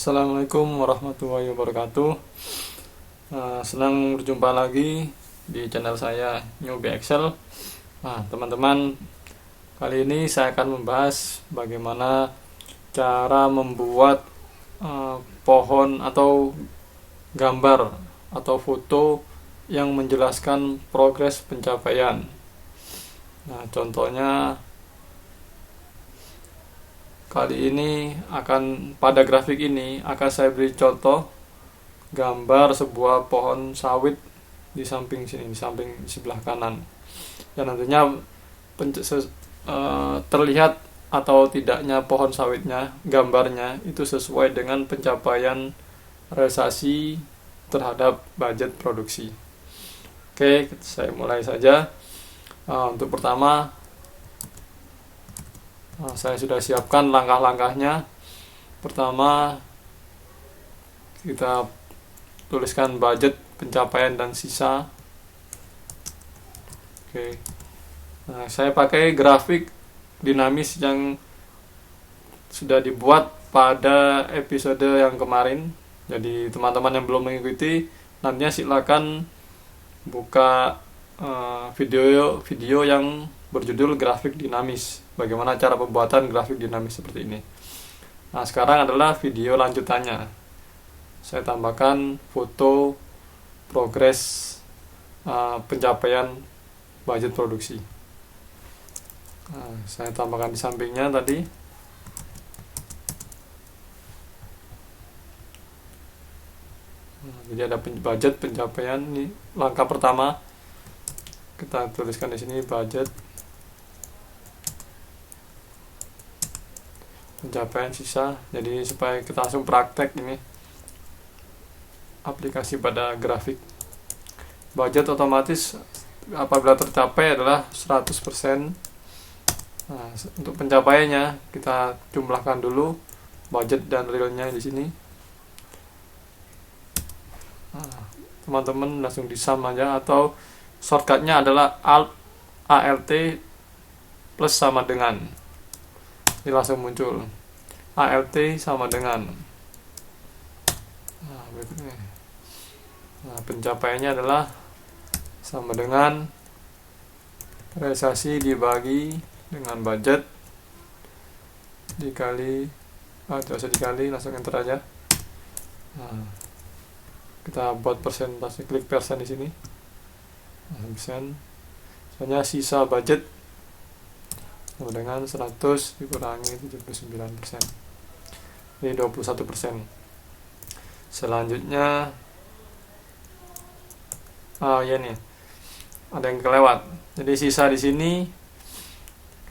Assalamualaikum warahmatullahi wabarakatuh. Senang berjumpa lagi di channel saya Newbie Excel. Nah, teman-teman, kali ini saya akan membahas bagaimana cara membuat pohon atau gambar atau foto yang menjelaskan progres pencapaian. Nah, contohnya kali ini pada grafik ini akan saya beri contoh gambar sebuah pohon sawit di samping sini, di sebelah kanan. Dan nantinya terlihat atau tidaknya pohon sawitnya, gambarnya itu sesuai dengan pencapaian realisasi terhadap budget produksi. Oke, saya mulai saja. Untuk pertama, saya sudah siapkan langkah-langkahnya. Pertama, kita tuliskan budget, pencapaian, dan sisa. Oke. Nah, saya pakai grafik dinamis yang sudah dibuat pada episode yang kemarin. Jadi teman-teman yang belum mengikuti, nantinya silakan buka video yang berjudul grafik dinamis. Bagaimana cara pembuatan grafik dinamis seperti ini. Nah, sekarang adalah video lanjutannya. Saya tambahkan foto progres pencapaian budget produksi. Nah, saya tambahkan di sampingnya tadi. Nah, jadi ada budget pencapaian, ini langkah pertama. Kita tuliskan di sini budget pencapaian sisa. Jadi supaya kita langsung praktek ini aplikasi pada grafik. Budget otomatis apabila tercapai adalah 100%. Nah, untuk pencapaiannya kita jumlahkan dulu budget dan realnya di sini. Nah, teman-teman langsung di sum aja, atau shortcutnya adalah Alt plus sama dengan. Ini langsung muncul ALT sama dengan. Nah, berikutnya. Nah, pencapaiannya adalah sama dengan realisasi dibagi dengan budget dikali, tidak usah dikali, langsung enter aja. Nah, kita buat persentase, klik persen di sini. Nah, persen. Soalnya sisa budget sama dengan 100 dikurangi 79%. Ini 21%. Selanjutnya ya nih, ada yang kelewat. Jadi sisa di sini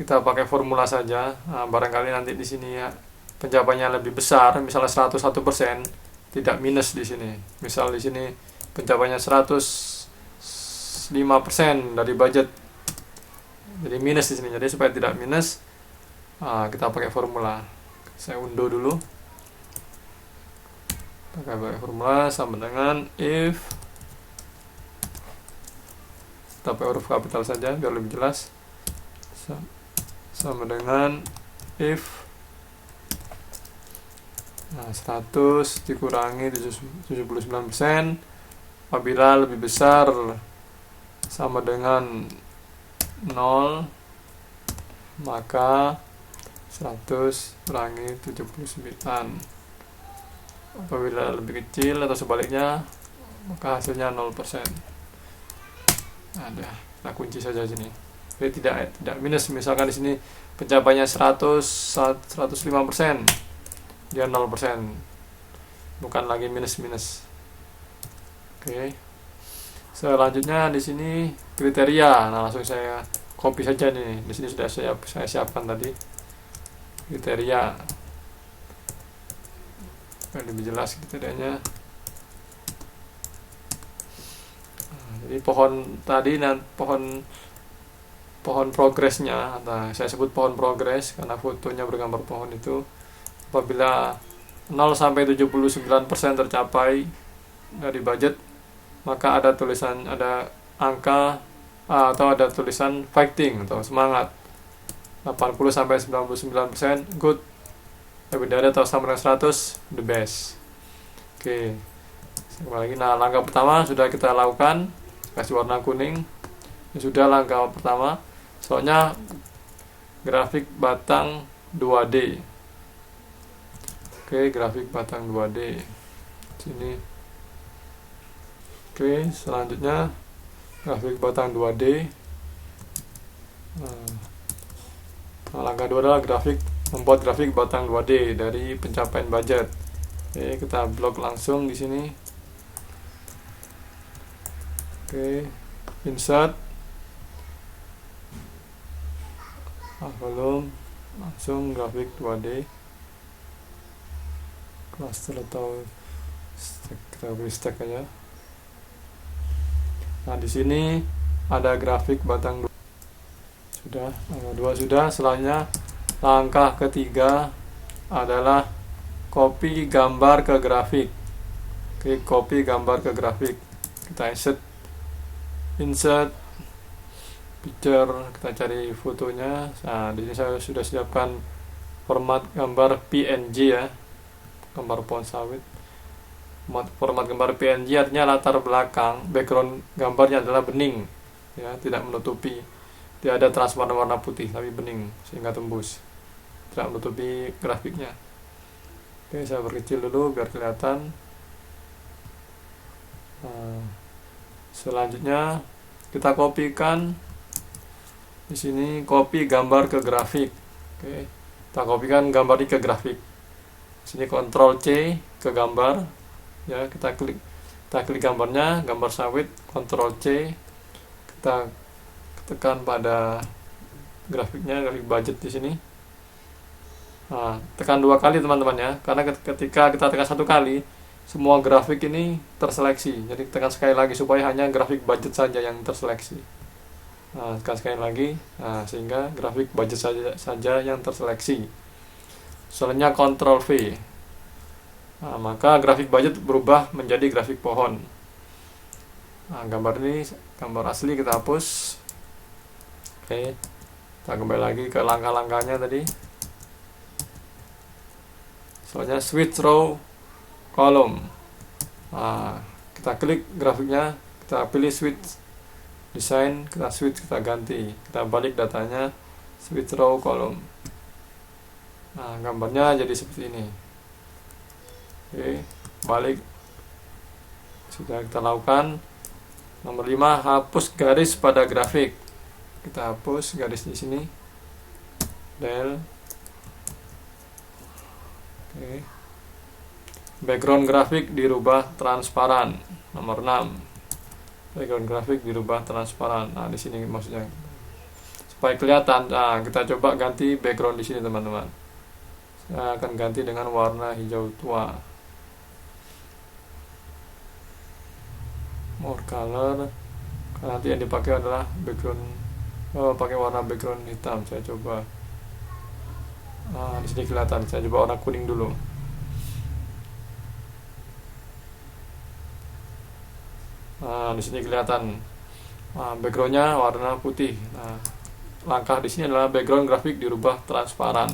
kita pakai formula saja. Barangkali nanti di sini ya pencapaiannya lebih besar, misalnya 101%, tidak minus di sini. Misal di sini pencapaiannya 105% dari budget, jadi minus di sini. Jadi supaya tidak minus, kita pakai formula. Saya undo dulu. Pakai formula sama dengan if, kita pakai huruf kapital saja biar lebih jelas. Sama dengan if 100 dikurangi 79% apabila lebih besar sama dengan 0, maka 100 kurangi 79. Apabila lebih kecil atau sebaliknya, maka hasilnya 0%. Ada, kita kunci saja sini. Jadi tidak minus. Misalkan di sini pencapaiannya 105%, dia 0%, bukan lagi minus. Oke. Selanjutnya di sini kriteria. Nah, langsung saya copy saja nih. Di sini sudah saya siapkan tadi kriteria. Biar lebih jelas kriterianya. Nah, jadi pohon tadi dan pohon progresnya. Nah, saya sebut pohon progres karena fotonya bergambar pohon itu. Apabila 0 sampai 79% tercapai dari budget, maka ada angka atau ada tulisan fighting atau semangat. 80 sampai 99% good, lebih dari atau sama dengan 100, the best. Oke, kembali lagi. Nah, langkah pertama sudah kita lakukan, kasih warna kuning. Ini sudah langkah pertama. Soalnya grafik batang 2D. Oke, grafik batang 2D sini. Oke, selanjutnya grafik batang 2D. Nah, langkah 2 adalah membuat grafik batang 2D dari pencapaian budget. Oke, kita blok langsung di sini. Oke, insert, belum, langsung grafik 2D, cluster atau stack, kita beri stack aja. Nah, di sini ada grafik batang 2. Sudah, langkah 2 sudah. Selanjutnya langkah ketiga adalah copy gambar ke grafik. Oke, copy gambar ke grafik. Kita insert picture, kita cari fotonya. Nah, di sini saya sudah siapkan format gambar PNG ya, gambar pohon sawit. Format gambar PNG artinya latar belakang, background gambarnya adalah bening ya, tidak menutupi, tidak ada transparan warna putih tapi bening sehingga tembus, tidak menutupi grafiknya. Oke, saya perkecil dulu biar kelihatan. Nah, selanjutnya kita kopikan di sini, copy gambar ke grafik. Oke, kita kopikan gambar ini ke grafik. Sini Ctrl C ke gambar ya, kita klik gambarnya, gambar sawit, Ctrl C, kita tekan pada grafiknya, grafik budget di sini. Nah, tekan 2 kali teman-teman ya, karena ketika kita tekan 1 kali semua grafik ini terseleksi. Jadi tekan sekali lagi supaya hanya grafik budget saja yang terseleksi. Nah, tekan sekali lagi, nah, sehingga grafik budget saja yang terseleksi. Selanjutnya Ctrl V. Nah, maka grafik budget berubah menjadi grafik pohon. Nah, gambar ini, gambar asli kita hapus. Oke, kita kembali lagi ke langkah-langkahnya tadi. Soalnya switch row column. Nah, kita klik grafiknya, kita pilih switch design, kita switch, kita ganti, kita balik datanya, switch row column. Nah, gambarnya jadi seperti ini. Oke, balik. Sudah kita lakukan. Nomor 5, hapus garis pada grafik. Kita hapus garis di sini. Del. Oke. Background grafik dirubah transparan. Nomor 6. Background grafik dirubah transparan. Nah, di sini maksudnya supaya kelihatan. Nah, kita coba ganti background di sini, teman-teman. Saya akan ganti dengan warna hijau tua. More color, karena nanti yang dipakai adalah background, pakai warna background hitam. Saya coba, di sini kelihatan. Saya coba warna kuning dulu. Nah, di sini kelihatan. Nah, backgroundnya warna putih. Nah, langkah di sini adalah background grafik dirubah transparan.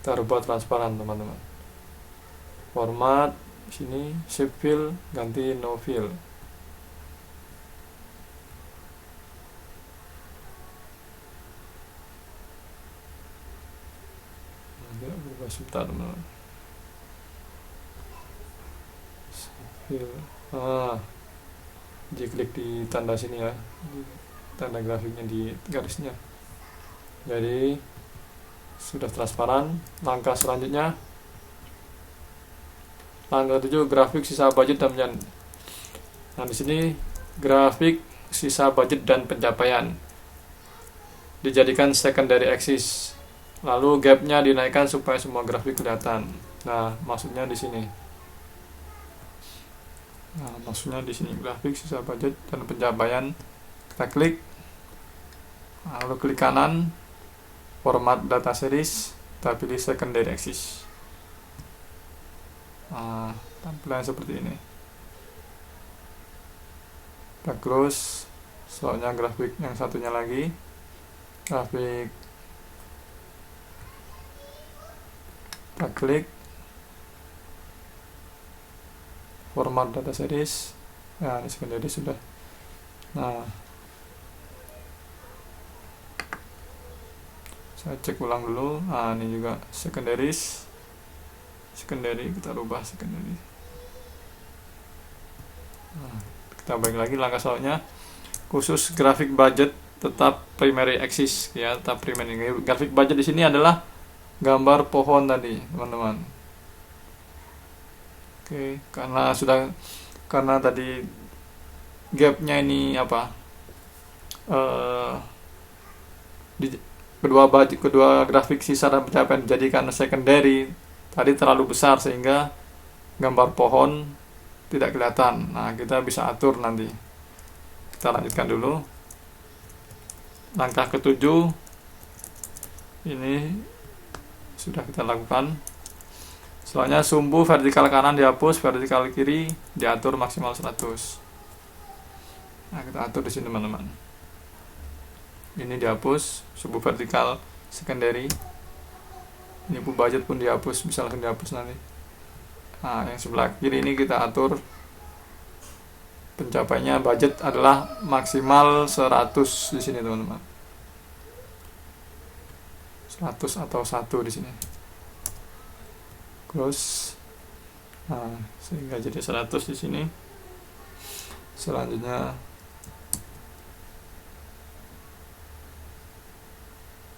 Kita rubah transparan, teman-teman. Format sini shape fill ganti no fill. Berubah sebentar, teman-teman. Klik di tanda sini ya, tanda grafiknya di garisnya. Jadi sudah transparan. Langkah selanjutnya, langkah 7, grafik sisa budget dan pencapaian. Nah, di sini grafik sisa budget dan pencapaian dijadikan secondary axis. Lalu gapnya dinaikkan supaya semua grafik kelihatan. Nah, maksudnya di sini. Grafik sisa budget dan pencapaian. Kita klik. Lalu klik kanan, format data series, kita pilih secondary axis. Tampilan seperti ini. Kita close. Soalnya grafik yang satunya lagi, grafik kita klik format data series. Nah, ini secondary sudah. Nah, saya cek ulang dulu. Nah, ini juga secondary, kita rubah secondary. Nah, kita balik lagi langkah selanjutnya. Khusus grafik budget tetap primary axis ya, tetap primary. Grafik budget di sini adalah gambar pohon tadi, teman-teman. Oke, karena tadi gapnya ini apa? Di kedua grafik sisa dan pencapaian dijadikan secondary tadi terlalu besar sehingga gambar pohon tidak kelihatan. Nah, kita bisa atur nanti. Kita lanjutkan dulu. Langkah ketujuh ini sudah kita lakukan. Selanjutnya sumbu vertikal kanan dihapus, vertikal kiri diatur maksimal 100. Nah, kita atur di sini, teman-teman. Ini dihapus, sumbu vertikal secondary. Ini pun budget pun dihapus, bisa langsung dihapus nanti. Nah, yang sebelah kiri ini kita atur pencapaiannya budget adalah maksimal 100 di sini, teman-teman. 100 atau 1 di sini. Close. Nah, sehingga jadi 100 di sini. Selanjutnya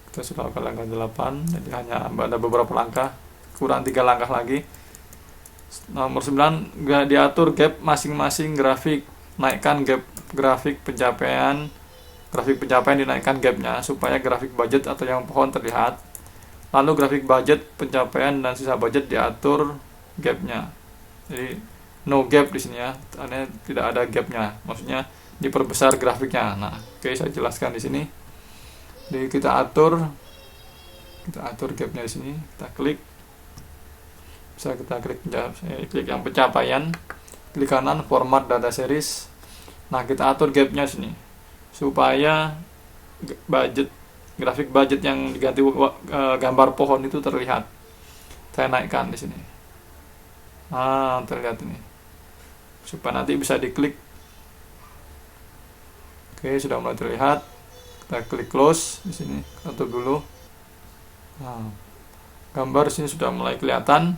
kita sudah lakukan langkah 8, jadi hanya ada beberapa langkah, kurang 3 langkah lagi. Nomor 9, diatur gap masing-masing grafik. Naikkan gap grafik pencapaian dinaikkan gapnya supaya grafik budget atau yang pohon terlihat. Lalu grafik budget pencapaian dan sisa budget diatur gapnya. Jadi no gap di sini ya, karena tidak ada gapnya, maksudnya diperbesar grafiknya. Nah, oke, saya jelaskan di sini. Jadi kita atur gapnya di sini. Kita klik, bisa kita klik yang pencapaian, klik kanan format data series. Nah, kita atur gapnya sini supaya grafik budget yang diganti gambar pohon itu terlihat. Saya naikkan di sini. Nah, terlihat ini. Supaya nanti bisa diklik. Oke, sudah mulai terlihat. Kita klik close di sini. Tutup dulu. Nah, gambar sini sudah mulai kelihatan.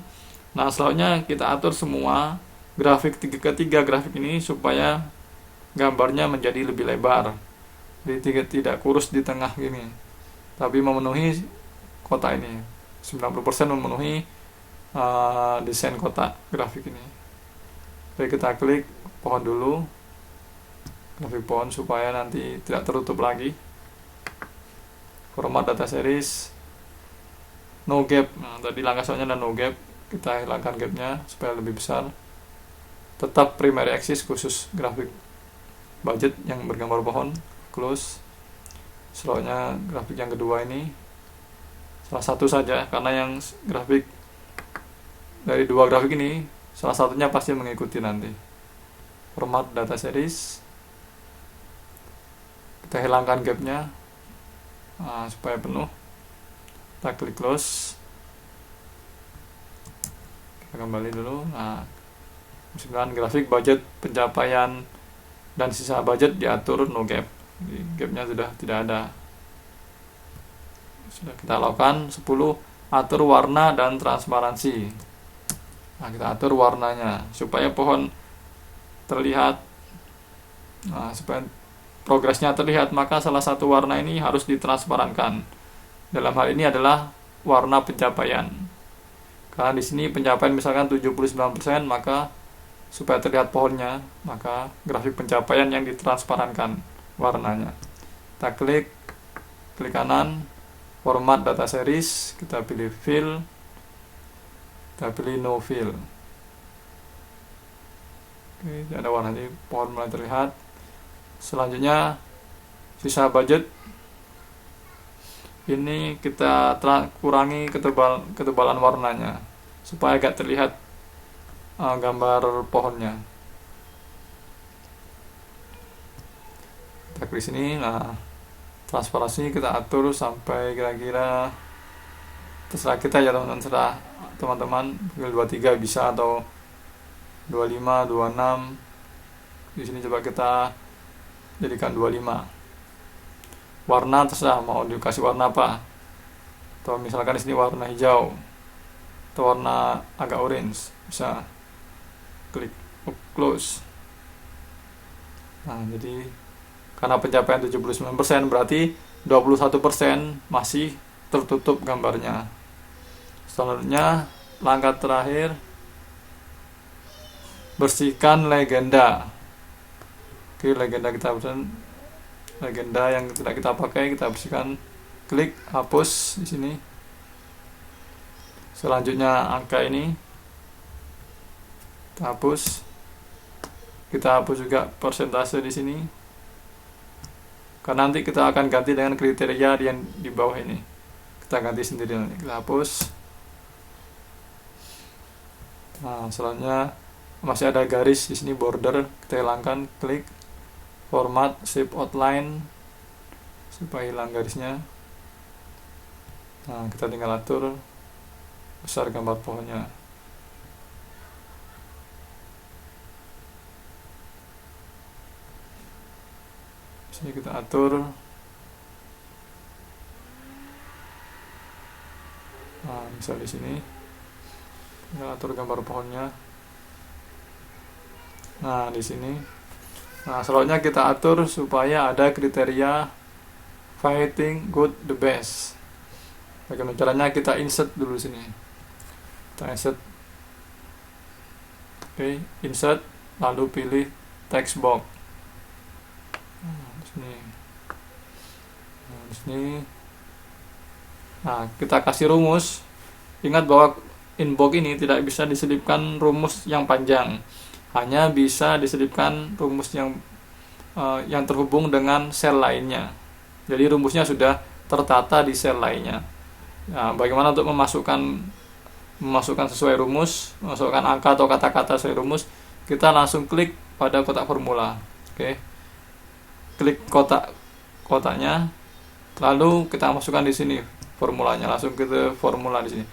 Nah, selanjutnya kita atur semua grafik ketiga grafik ini supaya gambarnya menjadi lebih lebar. Jadi tidak kurus di tengah gini, tapi memenuhi kotak ini. 90% memenuhi desain kotak grafik ini. Jadi kita klik pohon dulu, grafik pohon, supaya nanti tidak tertutup lagi. Format data series, no gap. Nah, tadi langkah soalnya ada no gap, kita hilangkan gapnya supaya lebih besar. Tetap primary axis khusus grafik budget yang bergambar pohon. Close. Selanjutnya grafik yang kedua ini salah satu saja, karena yang grafik dari 2 grafik ini salah satunya pasti mengikuti nanti. Format data series, kita hilangkan gapnya supaya penuh. Kita klik close. Kita kembali dulu. Nah, 9 grafik budget pencapaian dan sisa budget diatur no gap. Jadi, gapnya sudah tidak ada. Sudah kita lakukan. 10, atur warna dan transparansi. Nah, kita atur warnanya supaya pohon terlihat. Nah, supaya progresnya terlihat, maka salah satu warna ini harus ditransparankan. Dalam hal ini adalah warna pencapaian. Karena di sini pencapaian misalkan 79%, maka supaya terlihat pohonnya, maka grafik pencapaian yang ditransparankan warnanya. Kita klik kanan, format data series, kita pilih fill, kita pilih no fill. Oke, ada warna ini, pohon mulai terlihat. Selanjutnya sisa budget ini kita kurangi ketebalan warnanya supaya agak terlihat gambar pohonnya. Kita klik sini. Nah, transparansi kita atur sampai kira-kira terserah kita ya teman-teman, terserah teman-teman pilih 23 bisa atau 25, 26. Di sini coba kita jadikan 25. Warna terserah mau dikasih warna apa, atau misalkan di sini warna hijau atau warna agak orange, bisa klik close. Nah, jadi karena pencapaian 79% berarti 21% masih tertutup gambarnya. Selanjutnya langkah terakhir, bersihkan legenda. Oke, legenda yang tidak kita pakai kita bersihkan, klik hapus di sini. Selanjutnya angka ini kita hapus. Kita hapus juga persentase di sini, karena nanti kita akan ganti dengan kriteria yang di bawah ini. Kita ganti sendiri nanti. Kita hapus. Nah, selanjutnya masih ada garis di sini, border, kita hilangkan, klik format shape outline supaya hilang garisnya. Nah, kita tinggal atur besar gambar pohonnya. Sini kita atur. Nah, misal di sini kita atur gambar pohonnya. Nah, di sini. Nah, selanjutnya kita atur supaya ada kriteria fighting good the best. Bagaimana caranya? Kita insert dulu sini. Kita insert. Oke, insert, lalu pilih text box. Nah, di sini. Nah, kita kasih rumus. Ingat bahwa inbox ini tidak bisa diselipkan rumus yang panjang. Hanya bisa diselipkan rumus yang terhubung dengan sel lainnya. Jadi rumusnya sudah tertata di sel lainnya. Nah, bagaimana untuk memasukkan sesuai rumus, memasukkan angka atau kata-kata sesuai rumus? Kita langsung klik pada kotak formula. Oke. Klik kotaknya, lalu kita masukkan di sini formulanya, langsung ke formula di sini.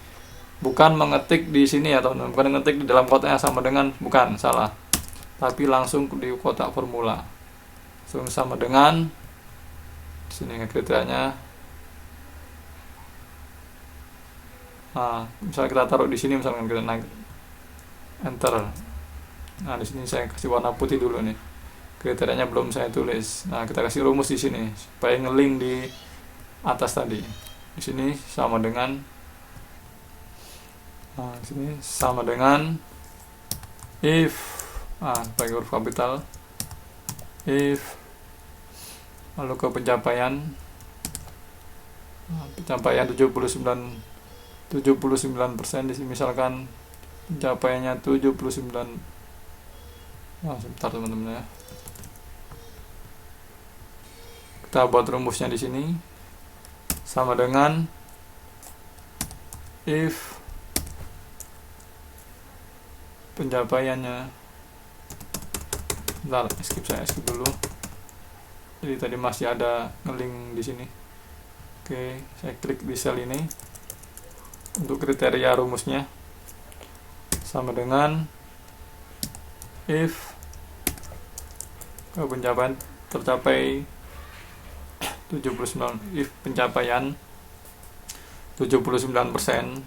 Bukan mengetik di sini ya teman-teman, bukan mengetik di dalam kotaknya sama dengan, bukan, salah. Tapi langsung di kotak formula. Langsung sama dengan di sini kriterianya. Nah, misalnya kita taruh di sini, misalkan kita naik enter. Nah, di sini saya kasih warna putih dulu nih. Kriterianya belum saya tulis. Nah, kita kasih rumus di sini supaya ngelink di atas tadi. Di sini sama dengan sini sama dengan if pakai huruf kapital, if, lalu ke pencapaian 79% di sini, misalkan pencapaiannya 79. Sebentar teman-teman ya. Kita buat rumusnya di sini sama dengan if pencapaiannya, bentar, skip dulu. Jadi tadi masih ada ngelink di sini. Oke, saya klik di sel ini untuk kriteria rumusnya sama dengan if pencapaian tercapai 79, if pencapaian 79%,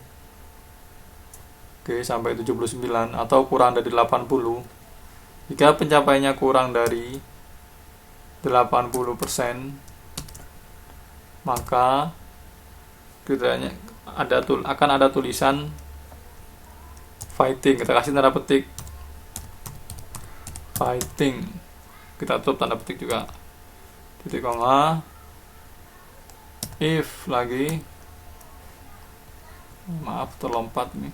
oke, sampai 79 atau kurang dari 80. Jika pencapaiannya kurang dari 80%, maka kriterianya akan ada tulisan fighting. Kita kasih tanda petik fighting. Kita tutup tanda petik juga. Titik koma. If lagi. Maaf terlompat nih.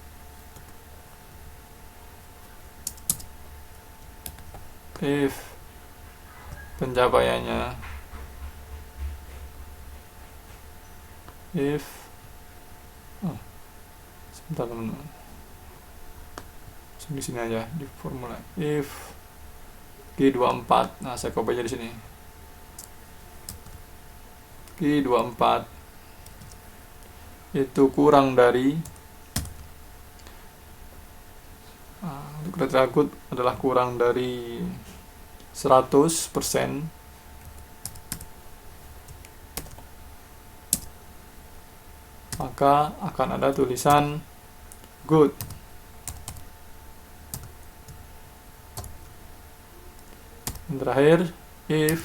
If pencapaiannya sebentar teman-teman, di sini aja di formula if Q24. Nah, saya copy aja di sini Q24 itu kurang dari untuk kriteria good adalah kurang dari 100%, maka akan ada tulisan good. Yang terakhir, if,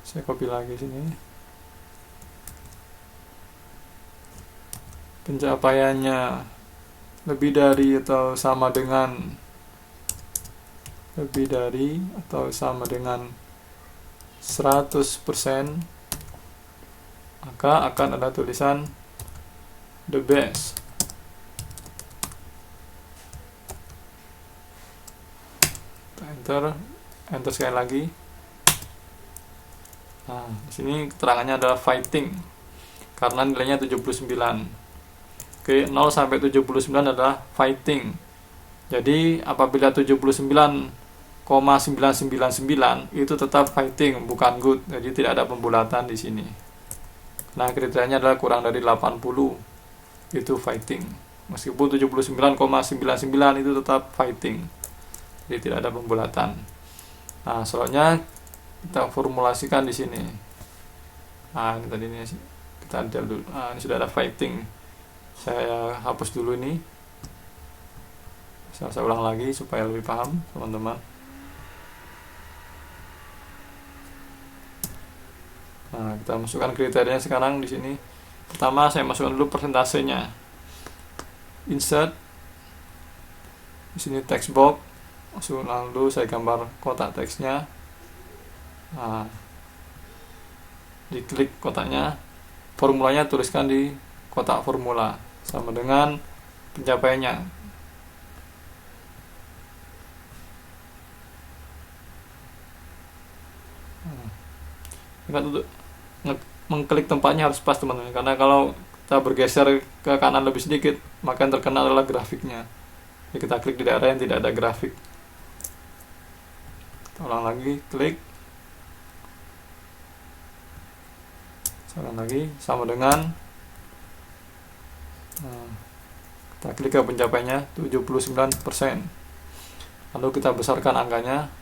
saya copy lagi sini, pencapaiannya lebih dari atau sama dengan 100%, maka akan ada tulisan the best. Enter sekali lagi. Nah, di sini keterangannya adalah fighting karena nilainya 79. Oke, 0 sampai 79 adalah fighting. Jadi apabila 79,999 itu tetap fighting, bukan good. Jadi tidak ada pembulatan di sini. Nah, kriterianya adalah kurang dari 80 itu fighting. Meskipun 79,99 itu tetap fighting. Jadi tidak ada pembulatan. Nah, soalnya kita formulasikan di sini. Nah, ini tadi ini kita lihat dulu. Nah, ini sudah ada fighting. Saya hapus dulu ini. Saya ulang lagi supaya lebih paham, teman-teman. Nah, kita masukkan kriterianya sekarang di sini. Pertama, saya masukkan dulu persentasenya. Insert. Di sini text box. Lalu saya gambar kotak teksnya. Nah, diklik kotaknya, formulanya tuliskan di kotak formula sama dengan pencapaiannya. Ingat untuk mengklik tempatnya harus pas, teman-teman, karena kalau kita bergeser ke kanan lebih sedikit, maka yang terkena adalah grafiknya. Jadi kita klik di daerah yang tidak ada grafik. Ulang lagi, klik. Ulang lagi, sama dengan kita klik ke pencapaiannya 79%. Lalu kita besarkan angkanya.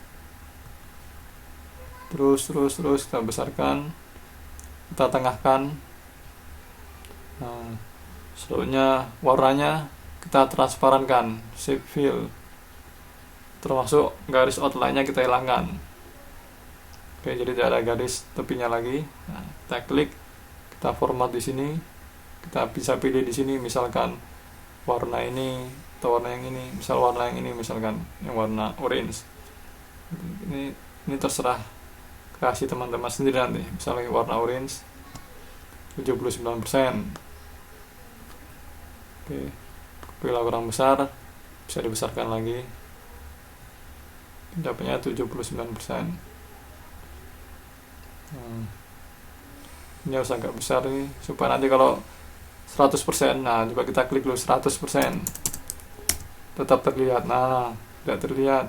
Terus kita besarkan. Kita tengahkan. Nah, selanjutnya warnanya kita transparankan, shape fill. Termasuk garis outline-nya kita hilangkan. Oke, jadi tidak ada garis tepinya lagi. Nah, kita klik, kita format di sini. Kita bisa pilih di sini, misalkan warna ini atau warna yang ini. Misal warna yang ini, misalkan yang warna orange. Ini terserah kasih teman-teman sendiri nanti. Misalnya warna orange 79%. Oke, bila kurang besar bisa dibesarkan lagi. Dapatnya 79%. Ini harus agak besar nih supaya nanti kalau 100%, nah coba kita klik dulu 100%, tetap terlihat. Nah, tidak terlihat,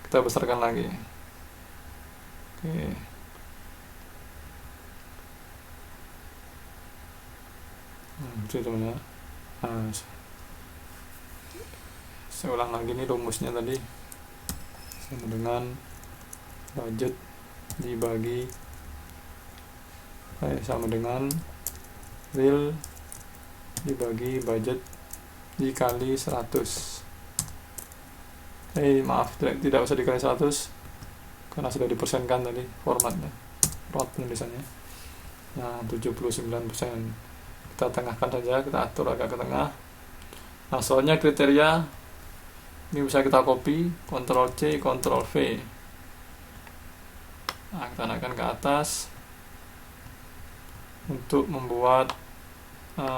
kita besarkan lagi. Oke. Itu teman-teman. Nah, saya ulang lagi nih rumusnya tadi. Sama dengan budget dibagi sama dengan real dibagi budget dikali 100. Maaf, tidak usah dikali 100 karena sudah dipersenkan tadi format penulisannya. Nah, 79%. Kita tengahkan saja, kita atur agak ke tengah. Nah, soalnya kriteria ini bisa kita copy, Ctrl C, Ctrl V. Nah, kita naikkan ke atas untuk membuat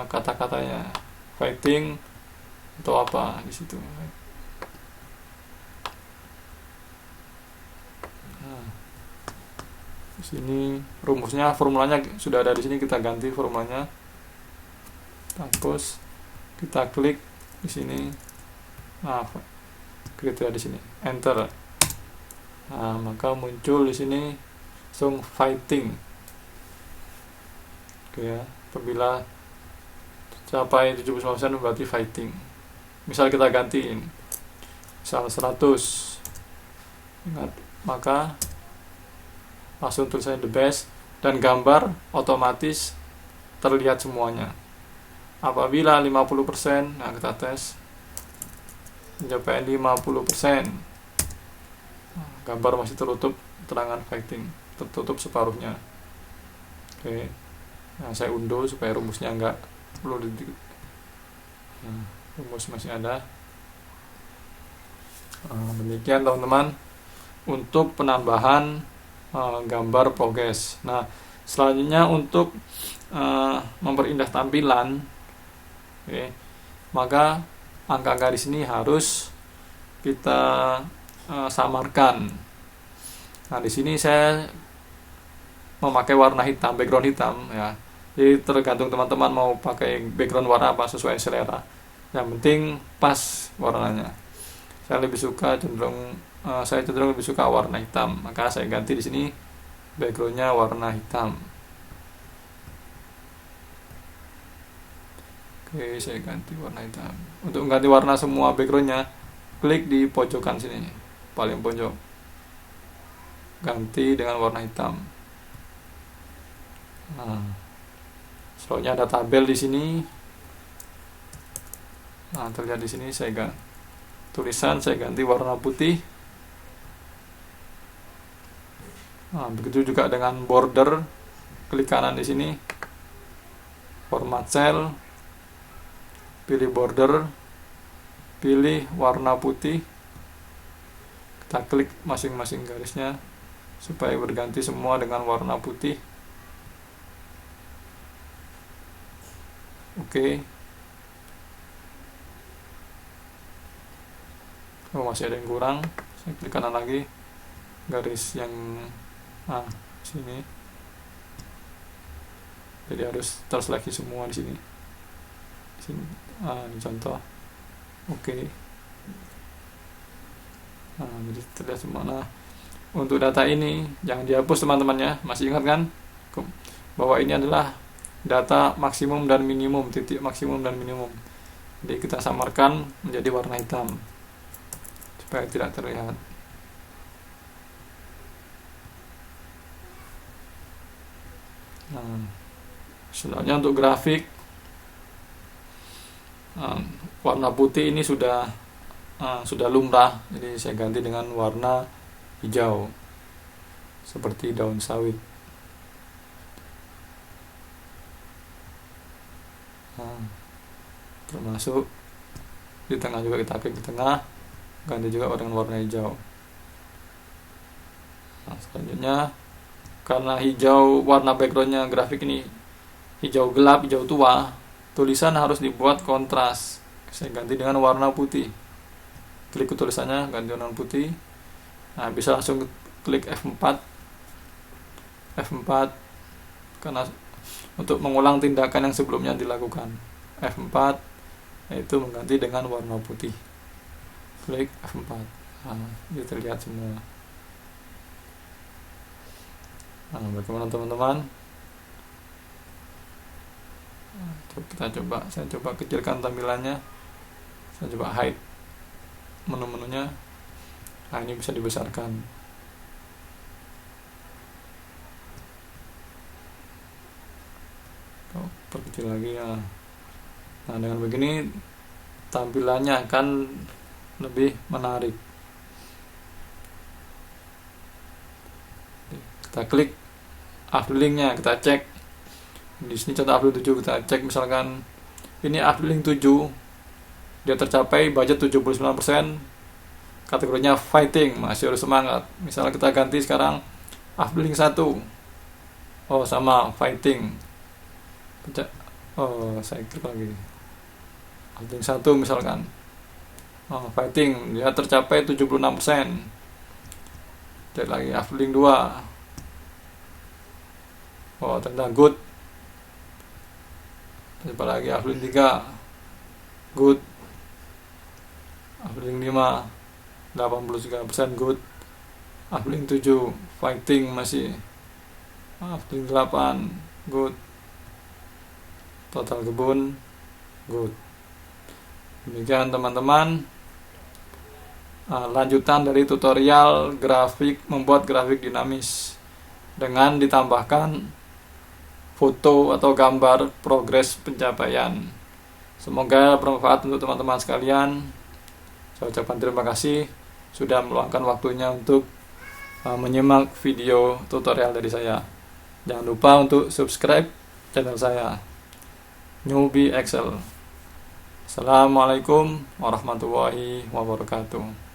kata-katanya, fighting atau apa di situ. Nah, di sini rumusnya, formulanya sudah ada di sini, kita ganti formulanya. Hapus, kita klik di sini. Nah, kriteria di sini, enter. Nah, maka muncul di sini langsung fighting. Oke ya, apabila capai 75% berarti fighting. Misal kita gantiin misal 100, ingat, maka langsung tulisannya the best dan gambar otomatis terlihat semuanya. Apabila 50%, nah kita tes mencapai 50%, gambar masih tertutup terangan fighting, tertutup separuhnya. Oke, nah saya undo supaya rumusnya enggak perlu rumus masih ada. Demikian teman-teman untuk penambahan gambar progres. Nah, selanjutnya untuk memperindah tampilan, maka angka-angka di sini harus kita samarkan. Nah, di sini saya memakai warna hitam, background hitam ya. Jadi tergantung teman-teman mau pakai background warna apa sesuai selera. Yang penting pas warnanya. Saya cenderung lebih suka warna hitam, maka saya ganti di sini backgroundnya warna hitam. Oke, saya ganti warna hitam. Untuk ganti warna semua backgroundnya, klik di pojokan sini, paling pojok, ganti dengan warna hitam. Nah, soalnya ada tabel di sini. Nah, terlihat di sini tulisan saya ganti warna putih. Nah, begitu juga dengan border, klik kanan di sini, format cell, pilih border, pilih warna putih, kita klik masing-masing garisnya supaya berganti semua dengan warna putih. Oke. Masih ada yang kurang, saya klik kanan lagi, garis yang sini, jadi harus terseleksi semua di sini. Ini contoh. Oke. Jadi terlihat semua. Nah, untuk data ini jangan dihapus teman-teman ya. Masih ingat kan bahwa ini adalah data maksimum dan minimum, titik maksimum dan minimum. Jadi kita samarkan menjadi warna hitam supaya tidak terlihat. Nah, selanjutnya untuk grafik, warna putih ini sudah lumrah, jadi saya ganti dengan warna hijau seperti daun sawit. Termasuk di tengah juga, kita klik di tengah, ganti juga dengan warna hijau. Nah, selanjutnya karena hijau, warna backgroundnya grafik ini hijau gelap, hijau tua, tulisan harus dibuat kontras. Saya ganti dengan warna putih. Klik ke tulisannya, ganti warna putih. Nah, bisa langsung klik F4 karena untuk mengulang tindakan yang sebelumnya dilakukan. F4 yaitu mengganti dengan warna putih. Klik F4. Nah, ini terlihat semua. Nah, bagaimana teman-teman? Saya coba kecilkan tampilannya. Saya coba hide menu-menunya. Nah, ini bisa dibesarkan. Perkecil lagi ya. Nah, dengan begini tampilannya akan lebih menarik. Kita klik uploadingnya, kita cek. Di sini contoh upload 7, kita cek misalkan ini uploading 7, dia tercapai budget 79%, kategorinya fighting, masih harus semangat. Misalnya kita ganti sekarang uploading 1, sama fighting, saya klik lagi uploading 1 misalkan, fighting, dia tercapai 76%. Cek lagi uploading 2, ternyata good. Coba lagi uploading 3, good. Uploading 5, 83% good. Uploading 7, fighting masih. Uploading 8, good. total kebun, good. Demikian teman-teman, lanjutan dari tutorial membuat grafik dinamis dengan ditambahkan foto atau gambar progres pencapaian. Semoga bermanfaat untuk teman-teman sekalian. Saya ucapkan terima kasih sudah meluangkan waktunya untuk menyimak video tutorial dari saya. Jangan lupa untuk subscribe channel saya, Newbie Excel. Assalamualaikum warahmatullahi wabarakatuh.